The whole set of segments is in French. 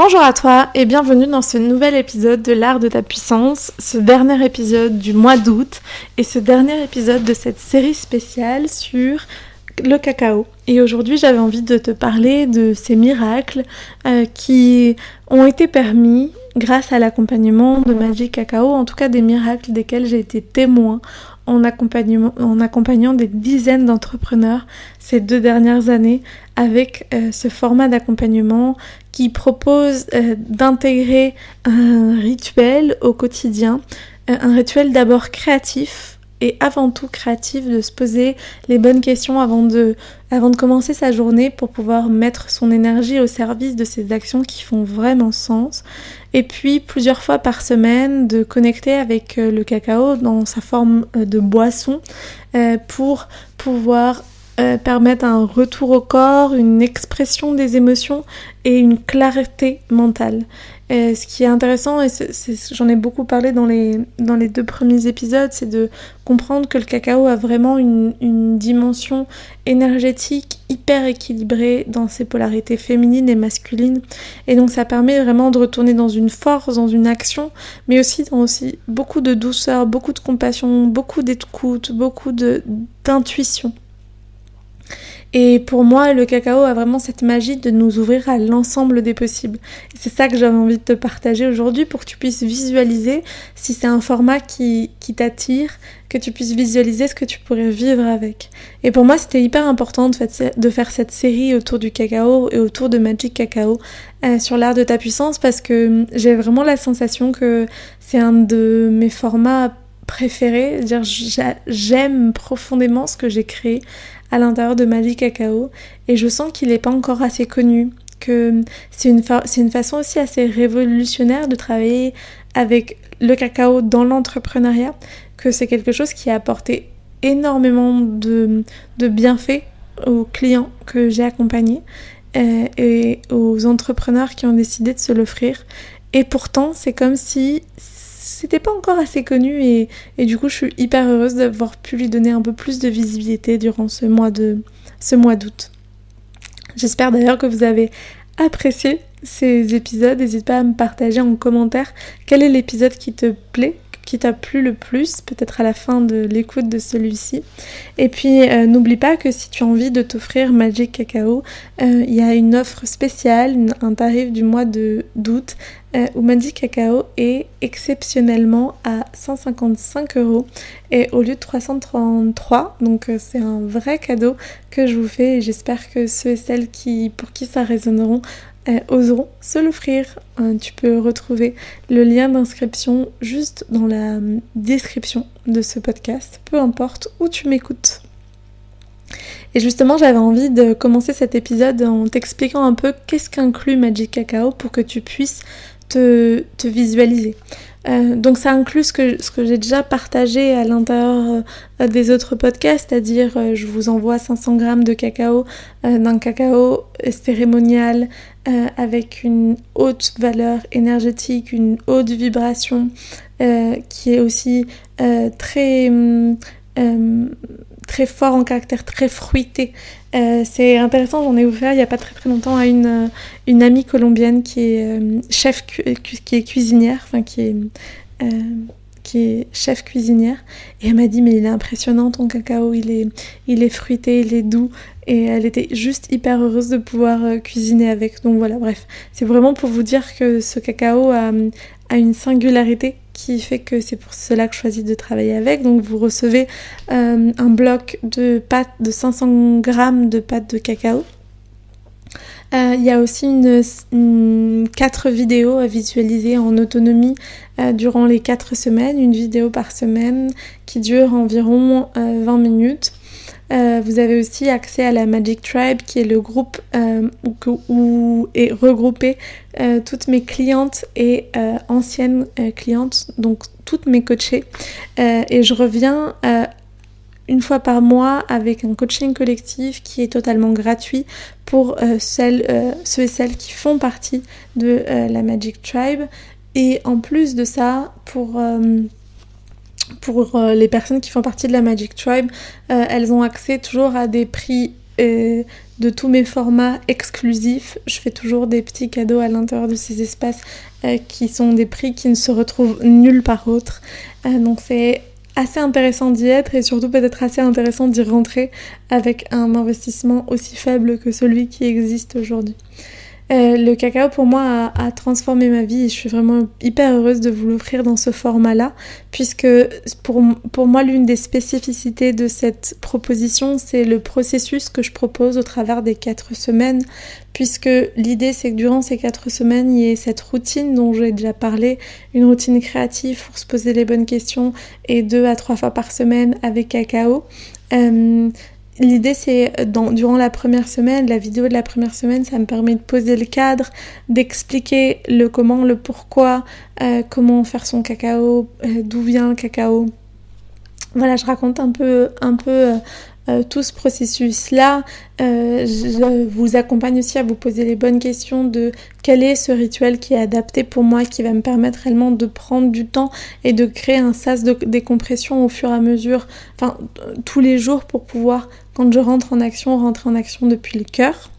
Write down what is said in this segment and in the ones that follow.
Bonjour à toi et bienvenue dans ce nouvel épisode de l'art de ta puissance, ce dernier épisode du mois d'août et ce dernier épisode de cette série spéciale sur le cacao. Et aujourd'hui j'avais envie de te parler de ces miracles qui ont été permis grâce à l'accompagnement de Magic Cacao, en tout cas des miracles desquels j'ai été témoin en accompagnant des dizaines d'entrepreneurs ces 2 dernières années avec ce format d'accompagnement qui propose d'intégrer un rituel au quotidien, un rituel d'abord créatif et avant tout créatif, de se poser les bonnes questions avant de commencer sa journée pour pouvoir mettre son énergie au service de ces actions qui font vraiment sens. Et puis plusieurs fois par semaine de connecter avec le cacao dans sa forme de boisson pour pouvoir permettre un retour au corps, une expression des émotions et une clarté mentale. Ce qui est intéressant, et j'en ai beaucoup parlé dans les 2 premiers épisodes, c'est de comprendre que le cacao a vraiment une dimension énergétique hyper équilibrée dans ses polarités féminines et masculines. Et donc ça permet vraiment de retourner dans une force, dans une action, mais aussi dans beaucoup de douceur, beaucoup de compassion, beaucoup d'écoute, beaucoup d'intuition. Et pour moi, le cacao a vraiment cette magie de nous ouvrir à l'ensemble des possibles. Et c'est ça que j'avais envie de te partager aujourd'hui pour que tu puisses visualiser, si c'est un format qui t'attire, que tu puisses visualiser ce que tu pourrais vivre avec. Et pour moi, c'était hyper important de faire cette série autour du cacao et autour de Magic Cacao sur l'art de ta puissance, parce que j'ai vraiment la sensation que c'est un de mes formats préférés. J'aime profondément ce que j'ai créé à l'intérieur de Magic Cacao et je sens qu'il n'est pas encore assez connu, que c'est une façon aussi assez révolutionnaire de travailler avec le cacao dans l'entrepreneuriat, que c'est quelque chose qui a apporté énormément de bienfaits aux clients que j'ai accompagnés et aux entrepreneurs qui ont décidé de se l'offrir. Et pourtant, c'est comme si c'était pas encore assez connu et du coup je suis hyper heureuse d'avoir pu lui donner un peu plus de visibilité durant ce mois d'août. J'espère d'ailleurs que vous avez apprécié ces épisodes. N'hésite pas à me partager en commentaire quel est l'épisode qui te plaît, qui t'a plu le plus, peut-être à la fin de l'écoute de celui-ci. Et puis n'oublie pas que si tu as envie de t'offrir Magic Cacao, il y a une offre spéciale, un tarif du mois d'août où Magic Cacao est exceptionnellement à 155€ et au lieu de 333, donc c'est un vrai cadeau que je vous fais et j'espère que ceux et celles pour qui ça résonneront oseront se l'offrir. Tu peux retrouver le lien d'inscription juste dans la description de ce podcast, peu importe où tu m'écoutes. Et justement, j'avais envie de commencer cet épisode en t'expliquant un peu qu'est-ce qu'inclut Magic Cacao pour que tu puisses te visualiser. Donc ça inclut ce que j'ai déjà partagé à l'intérieur des autres podcasts, c'est-à-dire je vous envoie 500 grammes de cacao, d'un cacao cérémonial avec une haute valeur énergétique, une haute vibration qui est aussi très fort en caractère, très fruité. C'est intéressant, j'en ai offert il n'y a pas très longtemps à une amie colombienne qui est chef, qui est cuisinière, enfin qui est chef cuisinière, et elle m'a dit mais il est impressionnant ton cacao, il est fruité, il est doux, et elle était juste hyper heureuse de pouvoir cuisiner avec. Donc voilà, bref, c'est vraiment pour vous dire que ce cacao a une singularité qui fait que c'est pour cela que je choisis de travailler avec. Donc vous recevez un bloc de pâte de 500 grammes de pâte de cacao. Il y a aussi 4 vidéos à visualiser en autonomie durant les 4 semaines, une vidéo par semaine qui dure environ 20 minutes. Vous avez aussi accès à la Magic Tribe, qui est le groupe où est regroupé toutes mes clientes et anciennes clientes, donc toutes mes coachées. Et je reviens une fois par mois avec un coaching collectif qui est totalement gratuit pour ceux et celles qui font partie de la Magic Tribe. Et en plus de ça, pour les personnes qui font partie de la Magic Tribe, elles ont accès toujours à des prix de tous mes formats exclusifs. Je fais toujours des petits cadeaux à l'intérieur de ces espaces qui sont des prix qui ne se retrouvent nulle part autre. Donc c'est assez intéressant d'y être et surtout peut-être assez intéressant d'y rentrer avec un investissement aussi faible que celui qui existe aujourd'hui. Le cacao pour moi a transformé ma vie et je suis vraiment hyper heureuse de vous l'offrir dans ce format-là, puisque pour moi l'une des spécificités de cette proposition, c'est le processus que je propose au travers des 4 semaines, puisque l'idée c'est que durant ces 4 semaines il y ait cette routine dont j'ai déjà parlé, une routine créative pour se poser les bonnes questions et 2 à 3 fois par semaine avec cacao. L'idée c'est, durant la première semaine, la vidéo de la première semaine, ça me permet de poser le cadre, d'expliquer le comment, le pourquoi, comment faire son cacao, d'où vient le cacao. Voilà, je raconte un peu tout ce processus-là. Je vous accompagne aussi à vous poser les bonnes questions de quel est ce rituel qui est adapté pour moi, qui va me permettre réellement de prendre du temps et de créer un sas de décompression au fur et à mesure, tous les jours pour pouvoir, quand je rentre en action, rentrer en action depuis le cœur.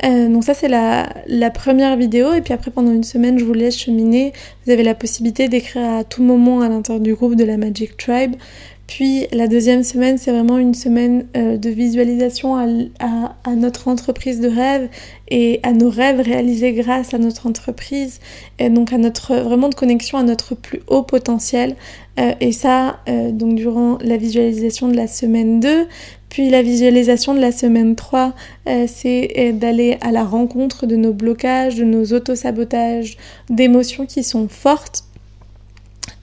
Donc ça c'est la première vidéo et puis après pendant une semaine je vous laisse cheminer. Vous avez la possibilité d'écrire à tout moment à l'intérieur du groupe de la Magic Tribe. Puis la deuxième semaine, c'est vraiment une semaine de visualisation à notre entreprise de rêve et à nos rêves réalisés grâce à notre entreprise, et donc à vraiment de connexion à notre plus haut potentiel. Et ça, donc durant la visualisation de la semaine 2, puis la visualisation de la semaine 3, c'est d'aller à la rencontre de nos blocages, de nos autosabotages, d'émotions qui sont fortes.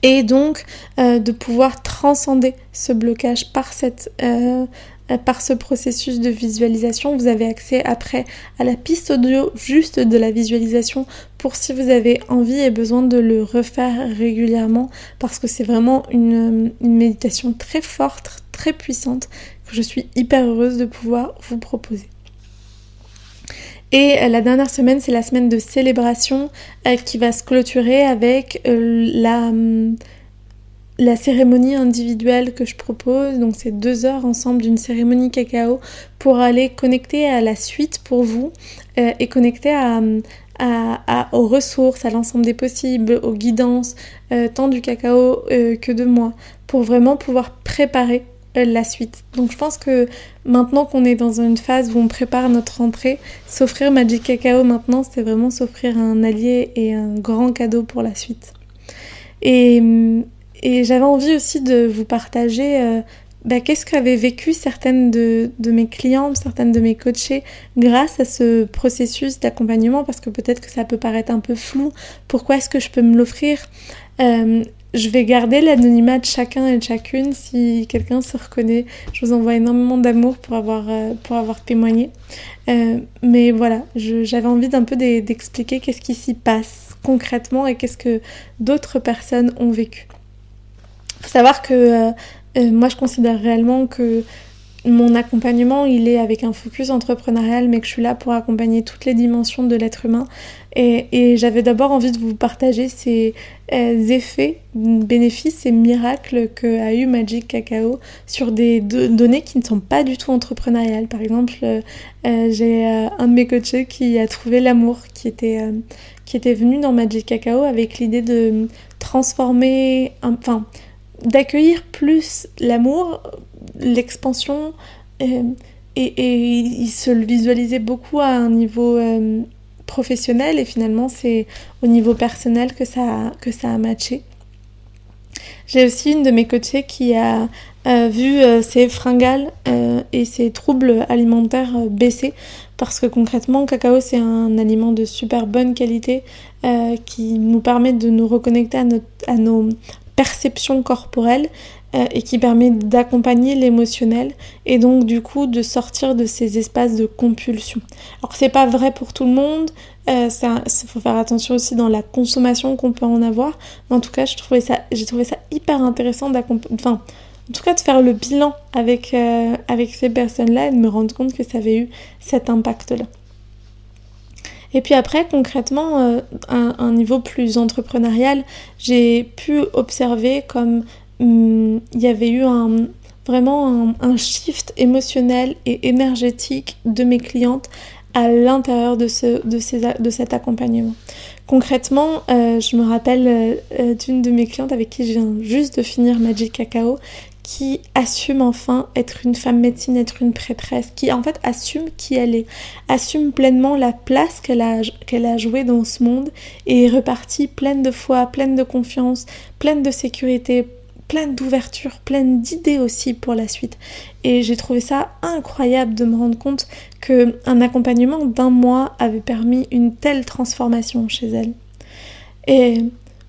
Et donc de pouvoir transcender ce blocage par ce processus de visualisation. Vous avez accès après à la piste audio juste de la visualisation pour si vous avez envie et besoin de le refaire régulièrement, parce que c'est vraiment une méditation très forte, très puissante, que je suis hyper heureuse de pouvoir vous proposer. Et la dernière semaine, c'est la semaine de célébration qui va se clôturer avec la cérémonie individuelle que je propose. Donc c'est 2 heures ensemble d'une cérémonie cacao pour aller connecter à la suite pour vous et connecter aux ressources, à l'ensemble des possibles, aux guidances, tant du cacao que de moi, pour vraiment pouvoir préparer la suite. Donc je pense que maintenant qu'on est dans une phase où on prépare notre rentrée, s'offrir Magic Cacao maintenant, c'est vraiment s'offrir un allié et un grand cadeau pour la suite. Et j'avais envie aussi de vous partager qu'est-ce qu'avaient vécu certaines de mes clientes, certaines de mes coachées grâce à ce processus d'accompagnement, parce que peut-être que ça peut paraître un peu flou. Pourquoi est-ce que je peux me l'offrir ? Je vais garder l'anonymat de chacun et de chacune. Si quelqu'un se reconnaît, je vous envoie énormément d'amour pour avoir témoigné. Mais voilà, j'avais envie d'un peu d'expliquer qu'est-ce qui s'y passe concrètement et qu'est-ce que d'autres personnes ont vécu. Il faut savoir que moi je considère réellement que mon accompagnement il est avec un focus entrepreneurial, mais que je suis là pour accompagner toutes les dimensions de l'être humain et j'avais d'abord envie de vous partager ces effets, bénéfices, ces miracles qu'a eu Magic Cacao sur des données qui ne sont pas du tout entrepreneuriales. Par exemple, j'ai un de mes coachés qui a trouvé l'amour, qui était venu dans Magic Cacao avec l'idée de transformer, d'accueillir plus l'amour, l'expansion, et il se le visualisait beaucoup à un niveau professionnel, et finalement c'est au niveau personnel que ça a matché. J'ai aussi une de mes coachées qui a vu ses fringales et ses troubles alimentaires baisser, parce que concrètement, le cacao c'est un aliment de super bonne qualité qui nous permet de nous reconnecter à nos perception corporelle et qui permet d'accompagner l'émotionnel et donc du coup de sortir de ces espaces de compulsion. Alors c'est pas vrai pour tout le monde, faut faire attention aussi dans la consommation qu'on peut en avoir, mais en tout cas j'ai trouvé ça hyper intéressant en tout cas de faire le bilan avec ces personnes-là et de me rendre compte que ça avait eu cet impact-là. Et puis après, concrètement, à un niveau plus entrepreneurial, j'ai pu observer comme il y avait eu vraiment un shift émotionnel et énergétique de mes clientes à l'intérieur de cet accompagnement. Concrètement, je me rappelle d'une de mes clientes avec qui je viens juste de finir Magic Cacao, qui assume enfin être une femme médecine, être une prêtresse, qui en fait assume qui elle est, assume pleinement la place qu'elle a jouée dans ce monde et est repartie pleine de foi, pleine de confiance, pleine de sécurité, pleine d'ouverture, pleine d'idées aussi pour la suite. Et j'ai trouvé ça incroyable de me rendre compte qu'un accompagnement d'1 mois avait permis une telle transformation chez elle. Et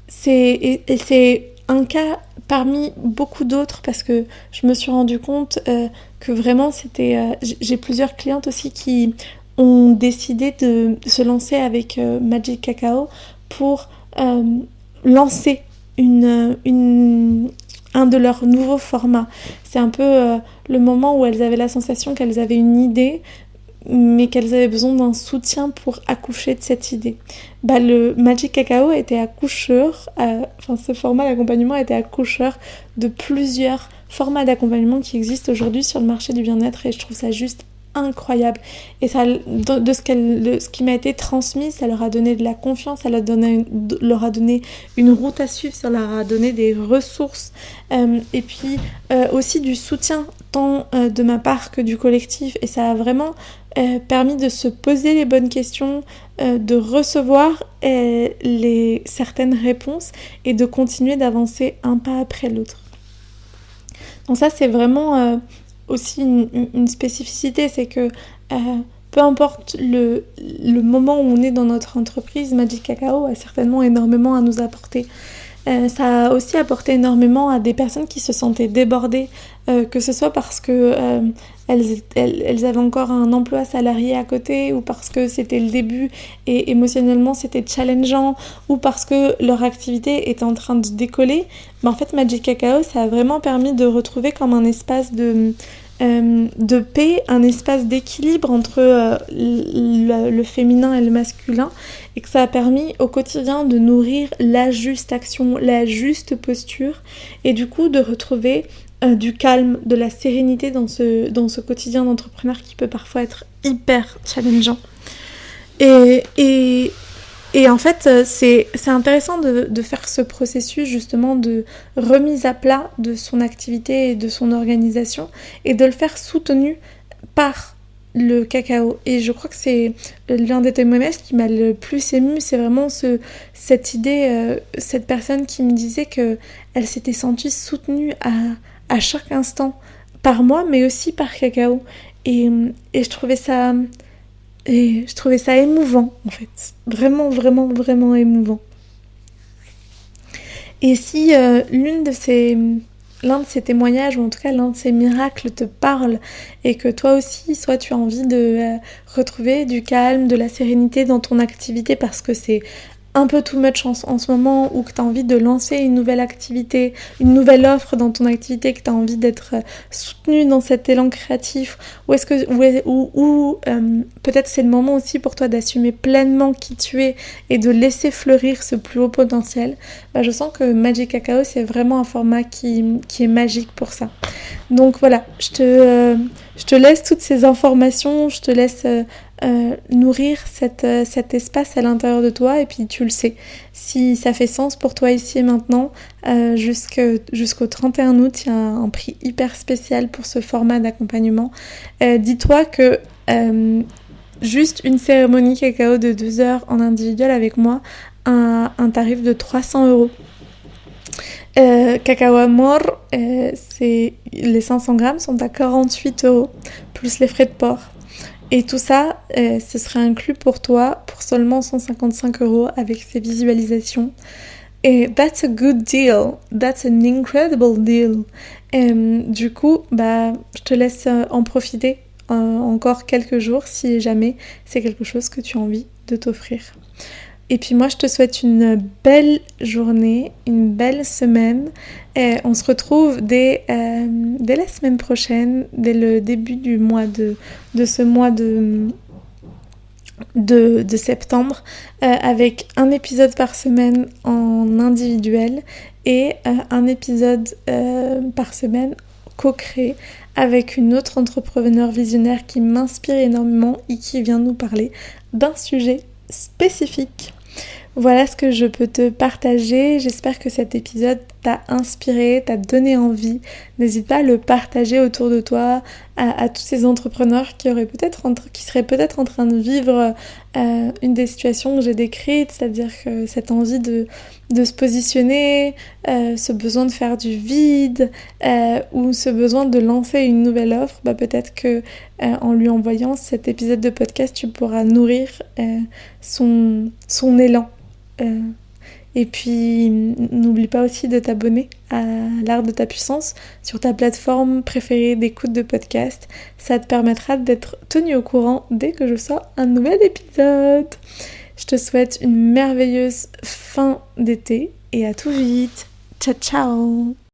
c'est un cas parmi beaucoup d'autres parce que je me suis rendu compte que vraiment j'ai plusieurs clientes aussi qui ont décidé de se lancer avec Magic Cacao pour lancer un de leurs nouveaux formats. C'est un peu le moment où elles avaient la sensation qu'elles avaient une idée, mais qu'elles avaient besoin d'un soutien pour accoucher de cette idée. Le Magic Cacao était accoucheur, ce format d'accompagnement était accoucheur de plusieurs formats d'accompagnement qui existent aujourd'hui sur le marché du bien-être et je trouve ça juste incroyable. Et ça, de ce qui m'a été transmis, ça leur a donné de la confiance, ça leur a donné une route à suivre, ça leur a donné des ressources et puis aussi du soutien tant de ma part que du collectif. Et ça a vraiment permis de se poser les bonnes questions, de recevoir certaines réponses et de continuer d'avancer un pas après l'autre. Donc ça, c'est vraiment aussi une spécificité, c'est que peu importe le moment où on est dans notre entreprise, Magic Cacao a certainement énormément à nous apporter. Ça a aussi apporté énormément à des personnes qui se sentaient débordées, que ce soit parce que elles avaient encore un emploi salarié à côté, ou parce que c'était le début et émotionnellement c'était challengeant, ou parce que leur activité était en train de décoller. En fait, Magic Cacao, ça a vraiment permis de retrouver comme un espace de paix, un espace d'équilibre entre le féminin et le masculin, et que ça a permis au quotidien de nourrir la juste action, la juste posture, et du coup de retrouver du calme, de la sérénité dans ce quotidien d'entrepreneur qui peut parfois être hyper challengeant. Et en fait, c'est intéressant de faire ce processus justement de remise à plat de son activité et de son organisation et de le faire soutenu par le cacao. Et je crois que c'est l'un des témoignages qui m'a le plus émue, c'est vraiment cette idée, cette personne qui me disait qu'elle s'était sentie soutenue à chaque instant par moi, mais aussi par cacao. Et je trouvais ça... Et je trouvais ça émouvant, en fait. Vraiment, vraiment, vraiment émouvant. Et si l'un de ces témoignages, ou en tout cas l'un de ces miracles te parle, et que toi aussi, soit tu as envie de retrouver du calme, de la sérénité dans ton activité, parce que c'est un peu too much en ce moment, ou que tu as envie de lancer une nouvelle activité, une nouvelle offre dans ton activité, que tu as envie d'être soutenu dans cet élan créatif, ou peut-être c'est le moment aussi pour toi d'assumer pleinement qui tu es et de laisser fleurir ce plus haut potentiel, je sens que Magic Cacao, c'est vraiment un format qui est magique pour ça. Donc voilà, je te laisse toutes ces informations, je te laisse nourrir cet espace à l'intérieur de toi, et puis tu le sais, si ça fait sens pour toi ici et maintenant, jusqu'au 31 août, il y a un prix hyper spécial pour ce format d'accompagnement. Dis-toi que juste une cérémonie cacao de 2 heures en individuel avec moi, un tarif de 300 €. Cacao Amor, les 500 grammes sont à 48 € plus les frais de port. Et tout ça, ce serait inclus pour toi pour seulement 155 € avec ces visualisations. Et that's a good deal. That's an incredible deal. Du coup, je te laisse en profiter encore quelques jours si jamais c'est quelque chose que tu as envie de t'offrir. Et puis moi, je te souhaite une belle journée, une belle semaine. Et on se retrouve dès la semaine prochaine, dès le début de ce mois de septembre, avec un épisode par semaine en individuel et un épisode par semaine co-créé avec une autre entrepreneur visionnaire qui m'inspire énormément et qui vient nous parler d'un sujet spécifique. Voilà ce que je peux te partager. J'espère que cet épisode t'a inspiré, t'a donné envie. N'hésite pas à le partager autour de toi, à tous ces entrepreneurs qui seraient peut-être en train de vivre une des situations que j'ai décrites, c'est-à-dire que cette envie de se positionner, ce besoin de faire du vide ou ce besoin de lancer une nouvelle offre, peut-être que en lui envoyant cet épisode de podcast, tu pourras nourrir son élan. Et puis n'oublie pas aussi de t'abonner à l'art de ta puissance sur ta plateforme préférée d'écoute de podcast. Ça te permettra d'être tenu au courant dès que je sors un nouvel épisode. Je te souhaite une merveilleuse fin d'été et à tout vite. Ciao ciao.